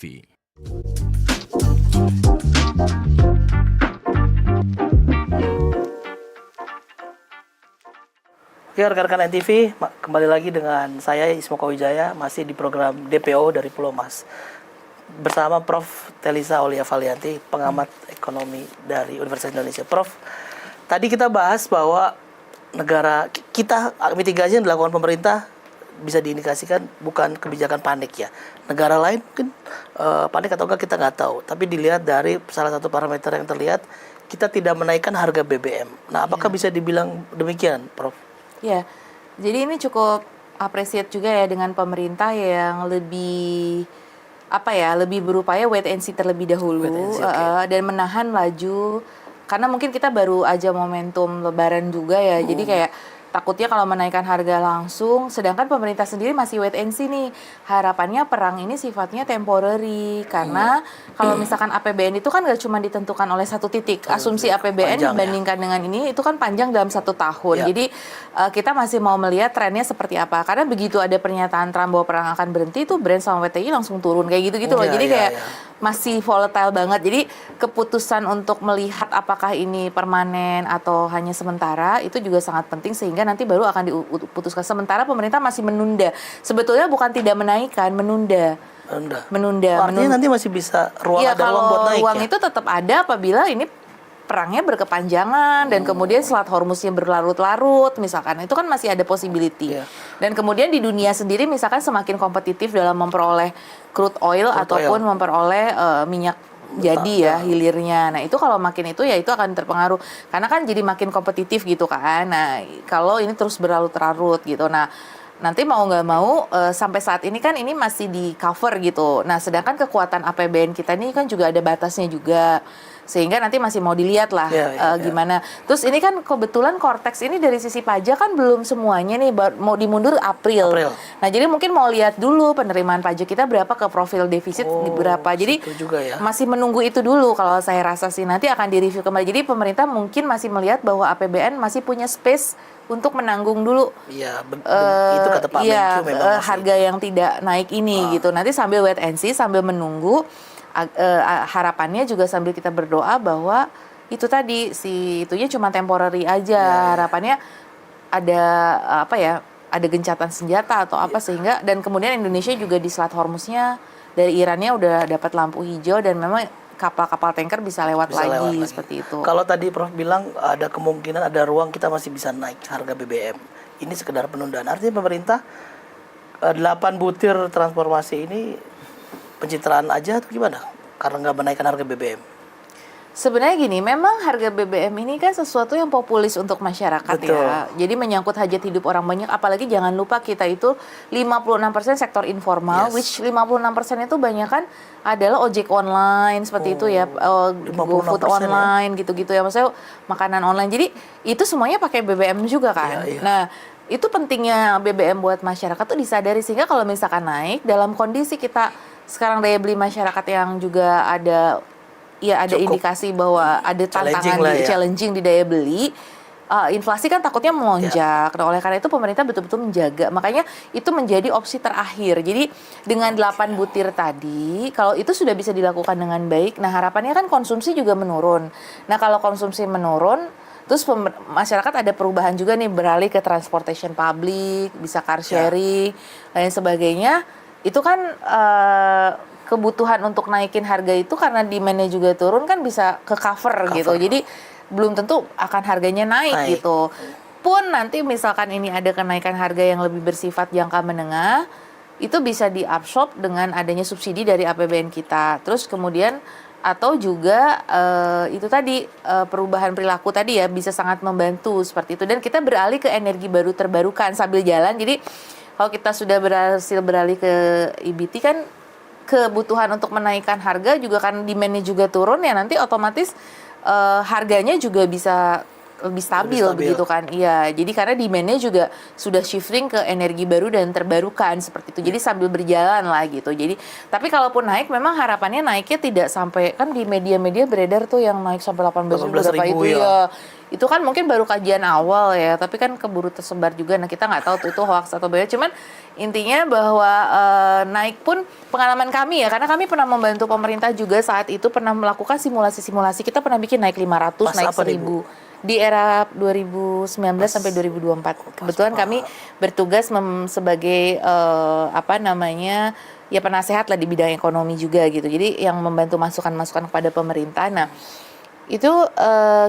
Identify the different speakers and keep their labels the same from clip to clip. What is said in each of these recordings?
Speaker 1: Ya, rekan-rekan NTV, kembali lagi dengan saya Ismoko Wijaya, masih di program DPO dari Pulau Mas. Bersama Prof. Telisa Aulia Valianti, pengamat ekonomi dari Universitas Indonesia. Prof, tadi kita bahas bahwa negara kita, mitigasi yang dilakukan pemerintah bisa diindikasikan bukan kebijakan panik ya. Negara lain mungkin panik atau enggak kita nggak tahu. Tapi dilihat dari salah satu parameter yang terlihat, kita tidak menaikkan harga BBM. Nah, apakah bisa dibilang demikian, Prof?
Speaker 2: Ya, jadi ini cukup appreciate juga ya dengan pemerintah yang lebih lebih berupaya wait and see terlebih dahulu dan menahan laju, karena mungkin kita baru aja momentum Lebaran juga ya, jadi kayak takutnya kalau menaikkan harga langsung, sedangkan pemerintah sendiri masih wait and see nih. Harapannya perang ini sifatnya temporary, karena kalau misalkan APBN itu kan gak cuma ditentukan oleh satu titik. Asumsi APBN dibandingkan dengan ini itu kan panjang dalam 1 tahun. Jadi kita masih mau melihat trennya seperti apa. Karena begitu ada pernyataan Trump bahwa perang akan berhenti, itu Brent sama WTI langsung turun kayak gitu-gitu loh. Jadi kayak masih volatile banget. Jadi keputusan untuk melihat apakah ini permanen atau hanya sementara itu juga sangat penting, sehingga nanti baru akan diputuskan. Sementara pemerintah masih menunda. Sebetulnya bukan tidak menaikkan, menunda.
Speaker 1: Artinya nanti masih bisa ruang buat naik.
Speaker 2: Ruang itu tetap ada apabila ini perangnya berkepanjangan dan kemudian Selat Hormuznya berlarut-larut misalkan, itu kan masih ada possibility. Dan kemudian di dunia sendiri misalkan semakin kompetitif dalam memperoleh crude oil ataupun memperoleh minyak jadi hilirnya. Nah, itu kalau makin itu ya itu akan terpengaruh. Karena kan jadi makin kompetitif gitu kan. Nah, kalau ini terus berlarut-larut gitu. Nah, nanti mau nggak mau sampai saat ini kan ini masih di cover gitu. Nah, sedangkan kekuatan APBN kita ini kan juga ada batasnya juga. Sehingga nanti masih mau dilihat lah gimana. Terus ini kan kebetulan Cortex ini dari sisi pajak kan belum semuanya nih, mau dimundur April. Nah, jadi mungkin mau lihat dulu penerimaan pajak kita berapa ke profil defisit berapa. Jadi masih menunggu itu dulu kalau saya rasa sih, nanti akan direview kembali. Jadi pemerintah mungkin masih melihat bahwa APBN masih punya space untuk menanggung dulu
Speaker 1: itu kata Pak Menkyu memang
Speaker 2: harga yang tidak naik ini gitu. Nanti sambil wait and see, sambil menunggu. Harapannya juga sambil kita berdoa bahwa itu tadi itunya cuma temporary aja. Harapannya ada ada gencatan senjata atau apa sehingga, dan kemudian Indonesia juga di Selat Hormuznya dari Irannya udah dapat lampu hijau dan memang kapal-kapal tanker bisa lewat lagi seperti itu.
Speaker 1: Kalau tadi Prof bilang ada kemungkinan ada ruang kita masih bisa naik harga BBM. Ini sekedar penundaan. Artinya pemerintah 8 butir transformasi ini pencitraan aja atau gimana? Karena nggak menaikkan harga BBM.
Speaker 2: Sebenarnya gini, memang harga BBM ini kan sesuatu yang populis untuk masyarakat ya. Jadi menyangkut hajat hidup orang banyak, apalagi jangan lupa kita itu 56% sektor informal, which 56% itu banyak kan adalah ojek online seperti itu ya, GoFood online gitu-gitu ya, maksudnya makanan online. Jadi itu semuanya pakai BBM juga kan. Nah, itu pentingnya BBM buat masyarakat tuh disadari, sehingga kalau misalkan naik dalam kondisi kita sekarang daya beli masyarakat yang juga ada indikasi bahwa ada tantangan challenging di daya beli, inflasi kan takutnya melonjak. Nah, oleh karena itu pemerintah betul-betul menjaga. Makanya itu menjadi opsi terakhir. Jadi dengan 8 butir tadi, kalau itu sudah bisa dilakukan dengan baik, nah harapannya kan konsumsi juga menurun. Nah, kalau konsumsi menurun, terus masyarakat ada perubahan juga nih, beralih ke transportation public, bisa car sharing, lain sebagainya. Itu kan kebutuhan untuk naikin harga itu karena demand-nya juga turun kan bisa ke cover gitu. Jadi belum tentu akan harganya naik gitu. Pun nanti misalkan ini ada kenaikan harga yang lebih bersifat jangka menengah, itu bisa diabsorb dengan adanya subsidi dari APBN kita. Terus kemudian atau juga itu tadi perubahan perilaku tadi ya bisa sangat membantu seperti itu, dan kita beralih ke energi baru terbarukan sambil jalan. Jadi kalau kita sudah berhasil beralih ke EBT kan kebutuhan untuk menaikkan harga juga kan, demand-nya juga turun ya, nanti otomatis harganya juga bisa lebih stabil begitu kan. Iya, jadi karena demand-nya juga sudah shifting ke energi baru dan terbarukan seperti itu. Jadi sambil berjalan lah gitu. Jadi tapi kalaupun naik memang harapannya naiknya tidak sampai, kan di media-media beredar tuh yang naik sampai 18.000 berapa itu ya. Itu kan mungkin baru kajian awal ya, tapi kan keburu tersebar juga. Nah, kita nggak tahu tuh itu hoax atau benar. Cuman intinya bahwa naik pun pengalaman kami ya, karena kami pernah membantu pemerintah juga saat itu, pernah melakukan simulasi-simulasi. Kita pernah bikin naik 500,
Speaker 1: Pas
Speaker 2: naik
Speaker 1: apa nih,
Speaker 2: 1000 di era 2019 sampai 2024. Kebetulan kami bertugas sebagai ya penasehat lah di bidang ekonomi juga gitu. Jadi yang membantu masukan-masukan kepada pemerintah. Nah, itu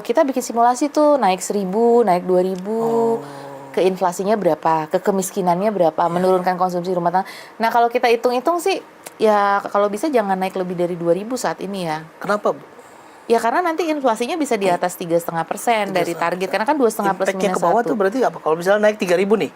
Speaker 2: kita bikin simulasi tuh naik 1000, naik 2000, ke inflasinya berapa, ke kemiskinannya berapa, menurunkan konsumsi rumah tangga. Nah, kalau kita hitung-hitung sih ya kalau bisa jangan naik lebih dari 2000 saat ini ya.
Speaker 1: Kenapa, Bu?
Speaker 2: Ya karena nanti inflasinya bisa di atas 3,5% dari target, karena kan 2,5 plus
Speaker 1: Impact-nya
Speaker 2: minus
Speaker 1: ke bawah
Speaker 2: 1.
Speaker 1: tuh berarti apa? Kalau misalnya naik 3.000 nih,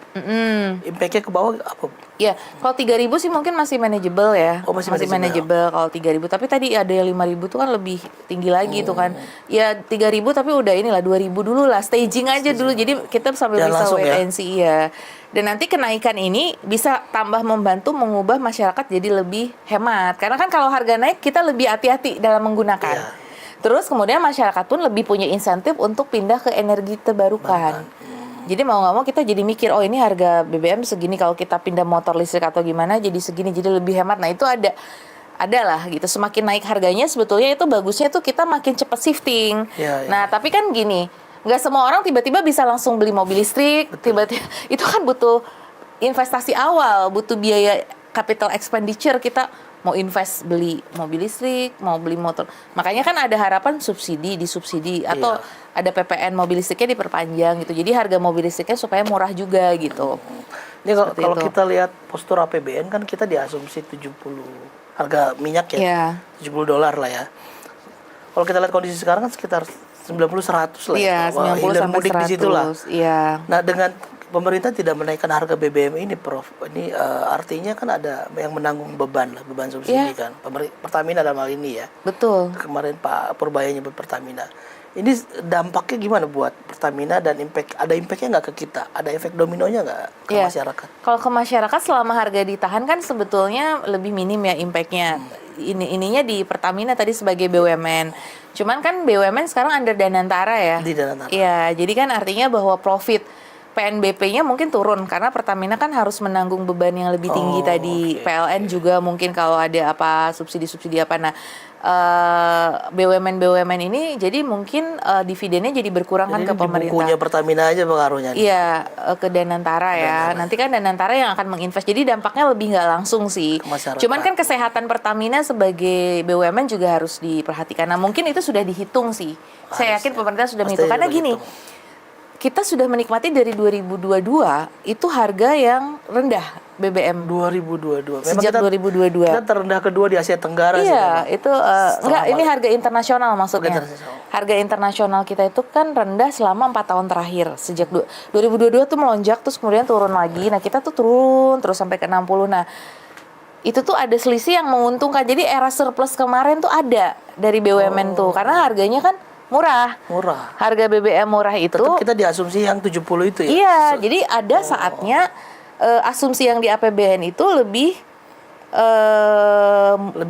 Speaker 1: impact-nya ke bawah apa, Bu?
Speaker 2: Ya, kalau 3.000 sih mungkin masih manageable ya.
Speaker 1: Oh, masih
Speaker 2: manageable kalau 3.000. Tapi tadi ada yang 5.000 tuh kan lebih tinggi lagi tuh kan. Ya 3.000 tapi udah inilah 2.000 dulu lah, staging aja dulu. Jadi kita sambil
Speaker 1: Jangan
Speaker 2: bisa
Speaker 1: langsung
Speaker 2: wait
Speaker 1: ya.
Speaker 2: and see ya. Dan nanti kenaikan ini bisa tambah membantu mengubah masyarakat jadi lebih hemat. Karena kan kalau harga naik kita lebih hati-hati dalam menggunakan.
Speaker 1: Iya.
Speaker 2: Terus kemudian masyarakat pun lebih punya insentif untuk pindah ke energi terbarukan. Jadi mau nggak mau kita jadi mikir, oh ini harga BBM segini, kalau kita pindah motor listrik atau gimana jadi segini, jadi lebih hemat. Nah itu ada lah gitu. Semakin naik harganya sebetulnya itu bagusnya tuh kita makin cepat shifting.
Speaker 1: Ya.
Speaker 2: Nah tapi kan gini, nggak semua orang tiba-tiba bisa langsung beli mobil listrik. Tiba-tiba itu kan butuh investasi awal, butuh biaya capital expenditure. Kita mau invest beli mobil listrik, mau beli motor. Makanya kan ada harapan disubsidi atau ada PPN mobil listriknya diperpanjang gitu. Jadi harga mobil listriknya supaya murah juga gitu.
Speaker 1: Ini kalau kita lihat postur APBN kan kita diasumsi 70 harga minyak ya. $70 lah ya. Kalau kita lihat kondisi sekarang kan sekitar 90-100 lah
Speaker 2: ya. Iya, 90 sampai 100.
Speaker 1: Di situlah.
Speaker 2: Iya.
Speaker 1: Nah, dengan pemerintah tidak menaikkan harga BBM ini, Prof. Ini artinya kan ada yang menanggung beban subsidi kan. Pertamina dalam hal ini ya.
Speaker 2: Betul.
Speaker 1: Kemarin Pak Purbaya nyebut Pertamina. Ini dampaknya gimana buat Pertamina dan ada impactnya nggak ke kita? Ada efek dominonya nggak ke masyarakat?
Speaker 2: Kalau ke masyarakat selama harga ditahan kan sebetulnya lebih minim ya impactnya. Ininya di Pertamina tadi sebagai BUMN. Cuman kan BUMN sekarang under Danantara ya.
Speaker 1: Di Danantara.
Speaker 2: Iya, jadi kan artinya bahwa profit PNBP-nya mungkin turun karena Pertamina kan harus menanggung beban yang lebih tinggi tadi. PLN juga mungkin kalau ada apa subsidi apa. Nah, BUMN ini jadi mungkin dividennya jadi berkurang kan ke pemerintah.
Speaker 1: Di bukunya Pertamina aja pengaruhnya.
Speaker 2: Iya, ke Danantara ya. Nanti kan Danantara yang akan menginvest. Jadi dampaknya lebih nggak langsung sih. Cuman kan kesehatan Pertamina sebagai BUMN juga harus diperhatikan. Nah, mungkin itu sudah dihitung sih. Saya yakin pemerintah sudah menghitung. Karena gini, kita sudah menikmati dari 2022 itu harga yang rendah BBM
Speaker 1: 2022. Memang
Speaker 2: sejak 2022.
Speaker 1: Kita terendah kedua di Asia Tenggara.
Speaker 2: Iya, itu ini harga internasional maksudnya. Harga internasional kita itu kan rendah selama 4 tahun terakhir. Sejak 2022 tuh melonjak terus kemudian turun lagi. Nah, kita tuh turun terus sampai ke 60. Nah, itu tuh ada selisih yang menguntungkan. Jadi era surplus kemarin tuh ada dari BUMN tuh karena harganya kan murah. Harga BBM murah itu.
Speaker 1: Tetap kita diasumsi yang 70 itu ya.
Speaker 2: Iya, jadi ada saatnya asumsi yang di APBN itu lebih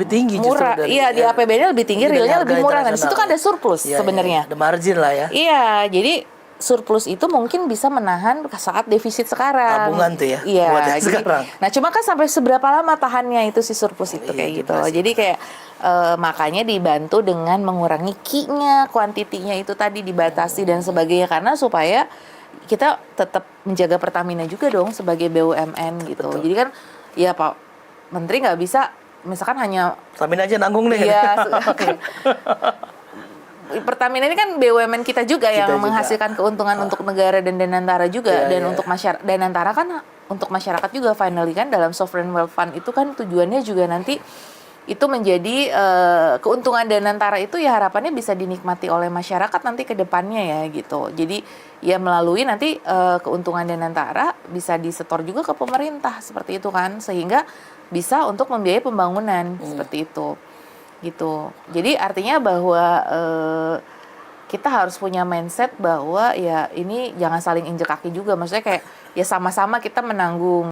Speaker 1: tinggi
Speaker 2: murah.
Speaker 1: Justru
Speaker 2: Iya, di APBN lebih tinggi, realnya lebih murah. Nah, di situ kan ada surplus sebenarnya.
Speaker 1: Ada margin lah ya.
Speaker 2: Iya, jadi surplus itu mungkin bisa menahan saat defisit sekarang.
Speaker 1: Tabungan tuh ya.
Speaker 2: Iya,
Speaker 1: jadi, sekarang.
Speaker 2: Nah, cuma kan sampai seberapa lama tahannya itu si surplus itu kayak gitu. Jadi kayak makanya dibantu dengan mengurangi Q-nya, kuantitinya itu tadi dibatasi dan sebagainya karena supaya kita tetap menjaga Pertamina juga dong sebagai BUMN gitu.
Speaker 1: Betul.
Speaker 2: Jadi kan ya Pak Menteri nggak bisa misalkan hanya
Speaker 1: Pertamina aja nanggung nih.
Speaker 2: Iya, Pertamina ini kan BUMN kita juga yang menghasilkan keuntungan untuk negara dan Danantara juga dan untuk masyarakat. Danantara kan untuk masyarakat juga finally kan dalam sovereign wealth fund itu kan tujuannya juga nanti itu menjadi keuntungan Danantara itu ya harapannya bisa dinikmati oleh masyarakat nanti ke depannya ya gitu. Jadi ya melalui nanti keuntungan Danantara bisa disetor juga ke pemerintah seperti itu kan sehingga bisa untuk membiayai pembangunan seperti itu. Gitu. Jadi artinya bahwa kita harus punya mindset bahwa ya ini jangan saling injek kaki juga. Maksudnya kayak ya sama-sama kita menanggung